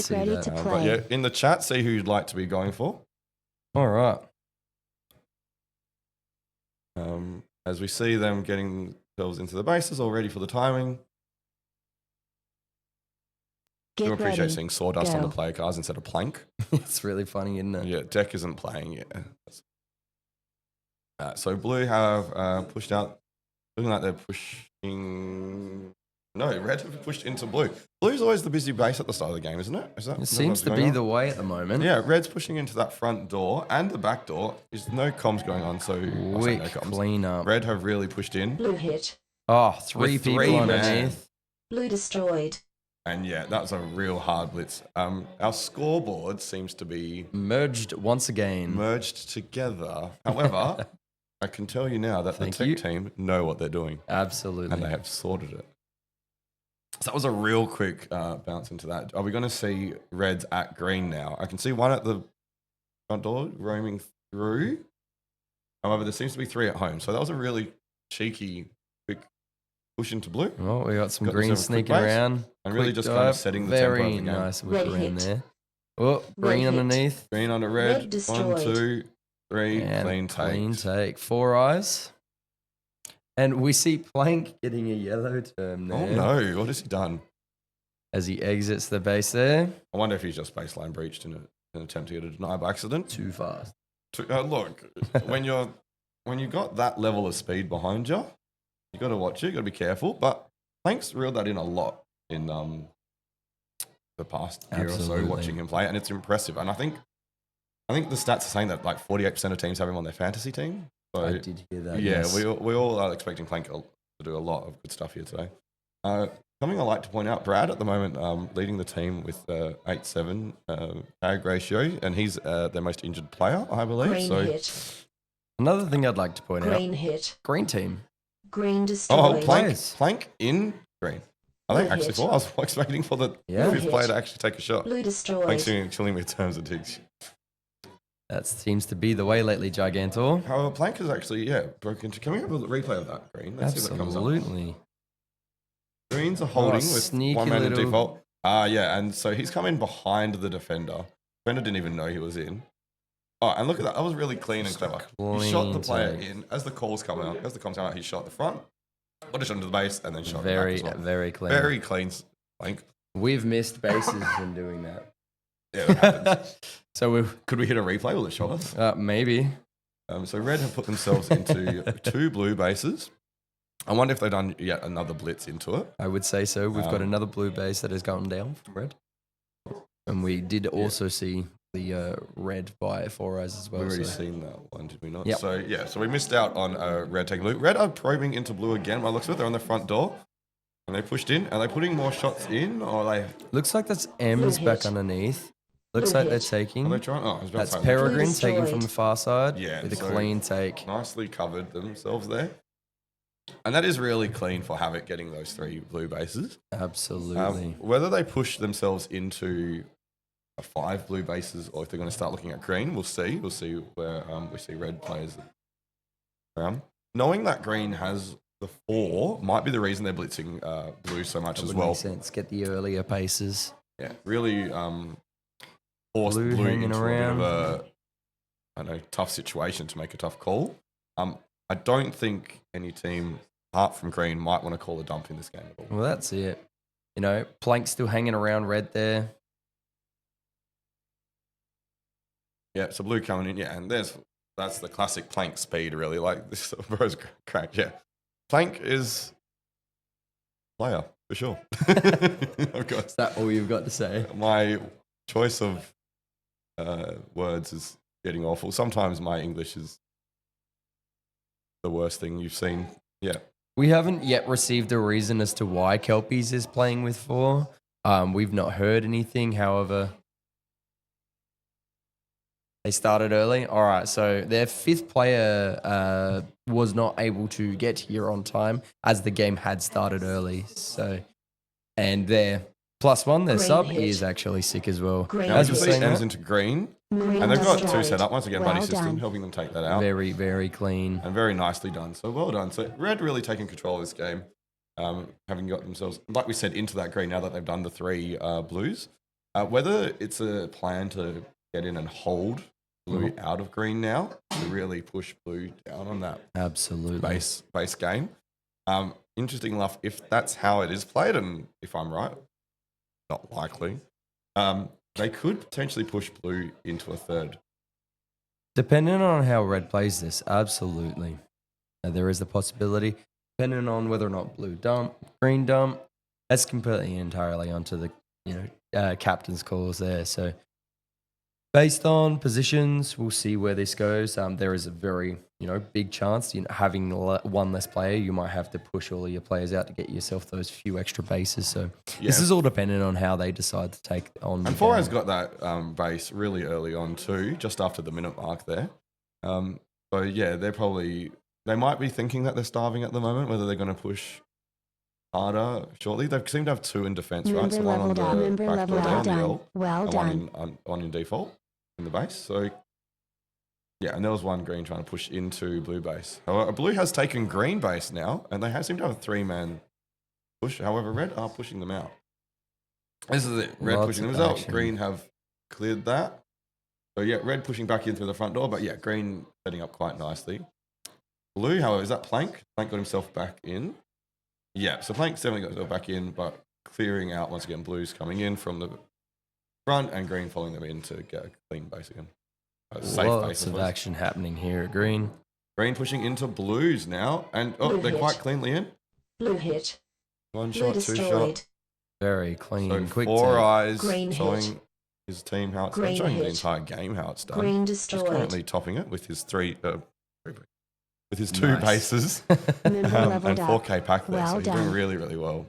See ready that. to But play. yeah, in the chat, see who you'd like to be going for. All right. As we see them getting themselves into the bases, all ready for the timing. I do Get appreciate ready. seeing sawdust on the Go. player cards instead of plank. It's really funny, isn't it? Yeah, deck isn't playing yet. So blue have pushed out. Looking like they're pushing. No, red have pushed into blue. Blue's always the busy base at the start of the game, isn't it? Is that? It is that seems what's to going be on? the way at the moment. Yeah, red's pushing into that front door and the back door. There's no comms going on, so I'll say Quick no comms. clean up. Red have really pushed in. Blue hit. Oh, three With people three, man. underneath. Blue destroyed. And yeah, that was a real hard blitz. Our scoreboard seems to be Merged once again. merged together. However, I can tell you now that Thank the tech you. team know what they're doing Absolutely. and they have sorted it. So that was a real quick bounce into that. Are we going to see reds at green now? I can see one at the front door roaming through. However, there seems to be three at home. So that was a really cheeky, quick push into blue. Oh, we got some Got green themselves a quick sneaking base. around. And really Quick just kind of dive. setting the tempo of Very the game. nice whip Red around hit. there. Oh, green hit. underneath. Green under Red red. destroyed. 1, 2, 3. And Clean take. Clean take. 4 eyes. And we see Plank getting a yellow term Oh there. no, what has he done? As he exits the base there. I wonder if he's just baseline breached in an attempt to get a deny by accident. Too fast. Look, when you got that level of speed behind you, you got to watch it. You got to be careful. But Plank's reeled that in a lot in the past year or so, Absolutely. watching him play, and it's impressive. And I think the stats are saying that like 48% of teams have him on their fantasy team. So I did hear that. yeah, yes. we all are expecting Plank to do a lot of good stuff here today. Something I like to point out, Brad at the moment leading the team with 8-7 tag ratio, and he's their most injured player, I believe. Green So hit. Another thing I'd like to point Green out. hit. Green team. Green oh, destroyed. Players. Plank in green. I think Blue actually hit. for I was expecting for the Yeah. fifth Blue player hit. to actually take a shot. Blue destroyed. Plank's killing me with terms and digs. That seems to be the way lately, Gigantor. However, Plank is actually broken. Can we have a replay of that green? Let's see if it comes up. Absolutely. Greens are holding with sneaky one man in little- default. Yeah, and so he's come in behind the defender. Defender didn't even know he was in. Oh, and look at that. That was really clean and clever. He shot the clean player take. in. As the calls come out, he shot the front, put a shot into the base, and then shot Very, it back as well. very clean. Very clean, Plank. We've missed bases in doing that. Yeah, that happens. So Could we hit a replay? Will it show us? maybe. So red have put themselves into 2 blue bases. I wonder if they've done yet another blitz into it. I would say so. We've got Um, another blue base that has gone down from red. And we did also see the red by 4 eyes as well. We've already so- seen that one, did we not? Yep. So we missed out on red taking blue. Red are probing into blue again. By the looks of it, they're on the front door, and they pushed in. Are they putting more shots in, or are Looks like that's M's Blue back hit. underneath. Looks Blue like they're hit. taking. they trying? Oh, I was about That's to say, Peregrine Blue taking from destroyed. the far side Yeah, with a so- clean take. nicely covered themselves there, and that is really clean for Havoc getting those 3 blue bases. Absolutely. Whether they push themselves into a 5 blue bases or if they're going to start looking at green, we'll see. We'll see where we see red players around. Knowing that green has the 4 might be the reason they're blitzing blue so much That as would well. make sense. Get the earlier paces. Yeah, really forced Blue blue hanging into around. a bit of a tough situation to make a tough call. I don't think any team apart from green might want to call a dump in this game at all. Well, that's it. You know, Plank still hanging around red there. Yeah, so blue coming in, yeah, and that's the classic Plank speed, really. Like this bro's crack, yeah. Plank is player for sure. Of course, Is that all you've got to say? my choice of words is getting awful. Sometimes my English is the worst thing you've seen. Yeah, We haven't yet received a reason as to why Kelpies is playing with 4. We've not heard anything. However, they started early. All right, so their 5th player was not able to get here on time as the game had started early. So, and their +1, their Green sub hit. is actually sick as well. Green now As we we're can see saying M's that, into green, Green and they've got 2 destroyed. set up. Once again, Well Buddy System done. helping them take that out. very, very clean. And very nicely done. So well done. So red really taking control of this game, having got themselves, like we said, into that green now that they've done the 3 blues. Whether it's a plan to get in and hold blue out of green now to really push blue down on that Absolutely. base game. Interesting enough, if that's how it is played, and if I'm right, not likely, they could potentially push blue into a third. Depending on how red plays this, absolutely. There is the possibility, depending on whether or not blue dump, green dump, that's completely entirely onto the captain's calls there. So based on positions, we'll see where this goes. There is a very big chance. Having one less player, you might have to push all of your players out to get yourself those few extra bases. So this is all dependent on how they decide to take on. And Four's got that base really early on too, just after the minute mark there. So yeah, they might be thinking that they're starving at the moment. Whether they're going to push harder shortly. They seem to have two in defense, right? So one on the back door there on the L, and one in default in the base. So yeah, and there was one green trying to push into blue base. However, blue has taken green base now, and they seem to have a 3-man push. However, red are pushing them out. This is it. Red pushing them out. Green have cleared that. So yeah, red pushing back in through the front door, but yeah, green setting up quite nicely. Blue, however, is that Plank? Plank got himself back in. Yeah, so Plank definitely got himself back in, but clearing out once again. Blues coming in from the front and green following them in to get a clean base again. Lots of action happening here at green. Green pushing into blues now, and they're quite cleanly in. Blue hit. One shot, two shot. Very clean, so quick. Four eyes green showing hit. His team how it's done, showing the entire game how it's done. Green destroyed. He's currently topping it with his with his two bases and 4K pack there. So he's doing really, really well.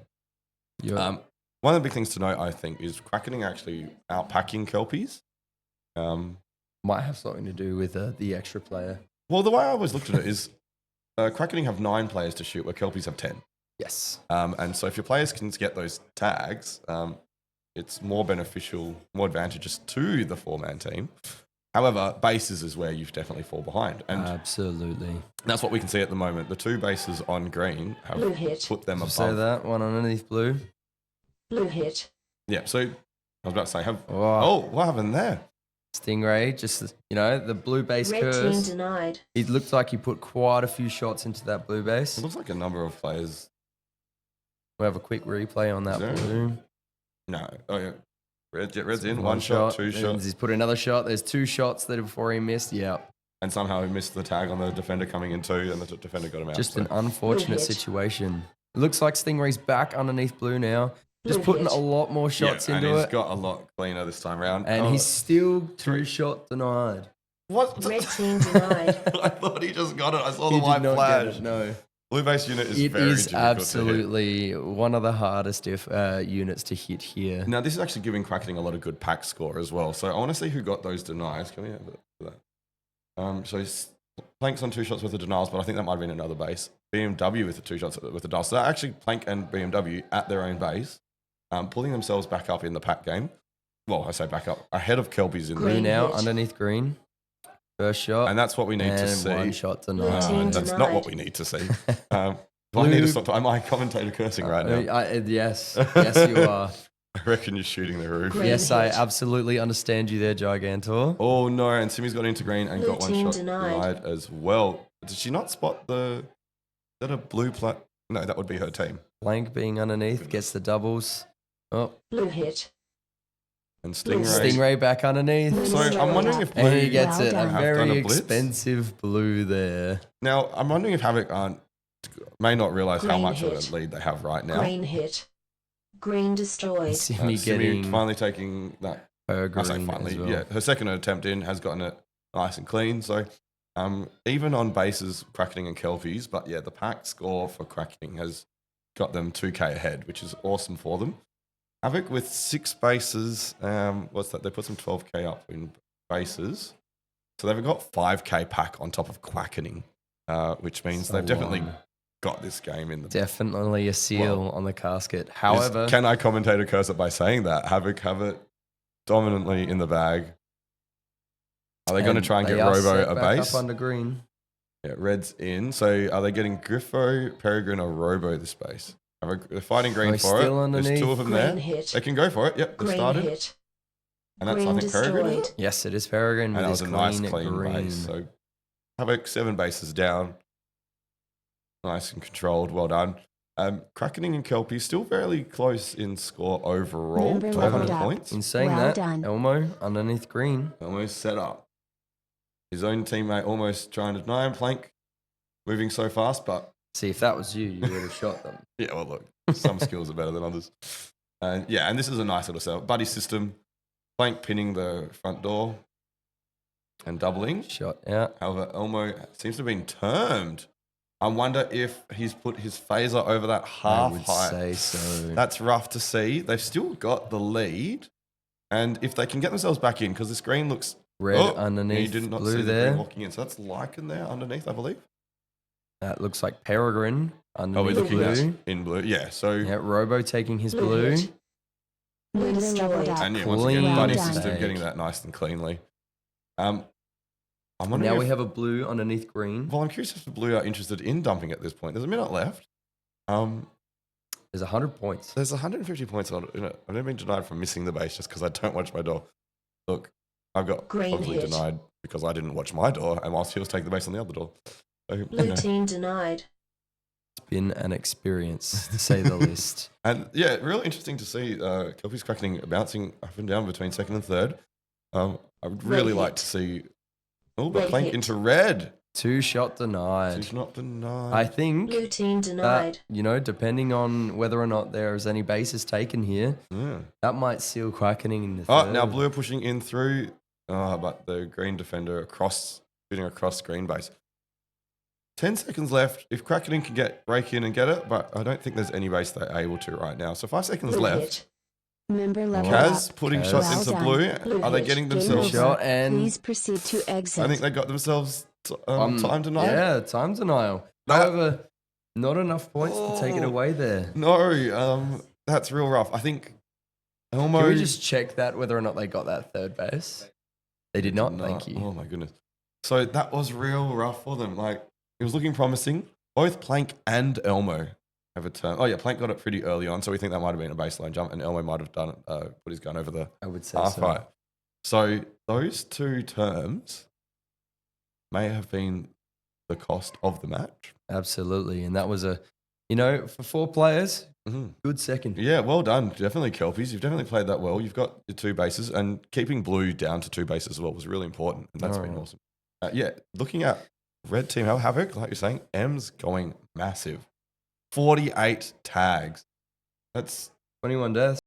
Yep. One of the big things to note, I think, is Quackening actually outpacking Kelpies. Might have something to do with the extra player. Well, the way I always looked at it is Quackening have 9 players to shoot, where Kelpies have 10. Yes. And so if your players can get those tags, it's more beneficial, more advantageous to the 4-man team. However, bases is where you definitely fall behind. And absolutely. That's what we can see at the moment. The 2 bases on green have put them above. Say that, one underneath blue. Blue hit. Yeah, so I was about to say, what happened there? Stingray, just, the blue base Red curse. Team denied. It looked like he put quite a few shots into that blue base. It looks like a number of players. We'll have a quick replay on that blue. No. Oh, yeah. Red's in. One shot, 2 shots. He's put another shot. There's 2 shots that before he missed. Yeah. And somehow he missed the tag on the defender coming in too, and the defender got him out. Just an unfortunate situation. It looks like Stingray's back underneath blue now. Just putting a lot more shots into it. And he's got a lot cleaner this time around. And he's still 2 shot denied. What? Red Team denied. I thought he just got it. I saw the white flash. No. Blue base unit is it very is difficult absolutely one of the hardest units to hit here. Now, this is actually giving Quackening a lot of good pack score as well. So I want to see who got those denies. Can we have that? So Plank's on 2 shots with the denials, but I think that might have been another base. BMW with the 2 shots with the denials. So actually Plank and BMW at their own base, pulling themselves back up in the pack game. Well, I say back up. Ahead of Kelpies in blue now, underneath green. First shot. And that's what we need to see. 1 shot denied. That's not what we need to see. I need to stop. Am I commentator cursing right now? Yes. Yes, you are. I reckon you're shooting the roof. Yes, I absolutely understand you there, Gigantor. Oh, no. And Simmy's got into green and got 1 shot denied as well. Did she not spot Is that a blue plat? No, that would be her team. Blank being underneath gets the doubles. Oh. Blue hit. And Stingray. Stingray back underneath. So I'm wondering if blue... And he gets it. A very expensive blue there. Now, I'm wondering if Havoc may not realise how much of a lead they have right now. Green hit. Green destroyed. Simmy finally taking that. Her green I say finally, as well. yeah. Her second attempt in has gotten it nice and clean. So even on bases, Quackening and Kelpies, but yeah, the pack score for Quackening has got them 2K ahead, which is awesome for them. Havoc with 6 bases. What's that? They put some 12K up in bases. So they've got 5K pack on top of Quackening, which means they've definitely got this game in the... Definitely a seal on the casket. However... Can I commentate a curse it by saying that? Havoc have it dominantly in the bag. Are they going to try and get Robo a base? Up under green. Yeah, red's in. So are they getting Griffo, Peregrine, or Robo this base? They're fighting green for it. Underneath. There's 2 of them there. Hit. They can go for it. Yep, they started. Hit. And that's, I Green think, Peregrine, is destroyed. it? Yes, it is Peregrine And with that his was a nice, clean clean green. base. So Havoc, 7 bases down. Nice and controlled. Well done. Quackening and Kelpies still fairly close in score overall. Member 1,200 leveled up. points. In saying Well that, done. Elmo underneath green. Almost set up. His own teammate almost trying to deny him. Plank moving so fast, but See, if that was you, you would have shot them. yeah, well, look, some skills are better than others. And yeah, and this is a nice little setup. Buddy system. Plank pinning the front door and doubling. Shot out. However, Elmo seems to have been termed. I wonder if he's put his phaser over that half I would height. say so. That's rough to see. They've still got the lead. And if they can get themselves back in, because the screen looks Red he underneath did not blue see the there. green walking in. So that's lichen there underneath, I believe. That looks like Peregrine Oh, we're underneath looking at blue. in blue. Yeah, so Yeah, Robo taking his Blue blue. hit. Blue Member leveled destroyed. up. and yeah, once again, Clean buddy done. system take. getting that nice and cleanly. I'm wondering Now if, we have a blue underneath green. well, I'm curious if the blue are interested in dumping at this point. There's a minute left. There's 100 points. There's 150 points on it. I've never been denied from missing the base just because I don't watch my door. Look, I've got Green obviously hit. denied because I didn't watch my door, and whilst he was taking the base on the other door. So, Blue you know. team denied. It's been an experience, to say the least. And yeah, really interesting to see Kelpies Quackening bouncing up and down between second and third. I would really Red like hit. to see. Oh, but Red Plank hit. into red. 2-shot denied. He's not denied. I think Blue team that, denied. depending on whether or not there is any bases taken here, Yeah. that might seal Quackening in the Oh, third. now blue are pushing in through. But the green defender shooting across green base. 10 seconds left. If Quackening can break in and get it, but I don't think there's any base they're able to right now. So 5 seconds Blue left. hit. Member leveled Kaz up. putting Kaz. shots Well into done. blue. Blue Are they hit. getting Game themselves? over. Shot and Please proceed to exit. I think they got themselves time denied. Yeah, time denial. That- However, not enough points to take it Oh. away there. No, that's real rough. I think Elmo. Can we just check that whether or not they got that third base? They did not. No. Thank you. Oh my goodness. So that was real rough for them. Like it was looking promising. Both Plank and Elmo have a turn. Oh yeah, Plank got it pretty early on, so we think that might have been a baseline jump, and Elmo might have done it, put his gun over the I would say half so. height. So those two terms may have been the cost of the match. Absolutely. And that was for 4 players, Mhm. good second. Yeah, well done. Definitely Kelpies. You've definitely played that well. You've got your 2 bases, and keeping blue down to 2 bases as well was really important, and that's been Alright. awesome. Yeah, looking at red team Havoc, like you're saying, M's going massive. 48 tags. That's 21 deaths.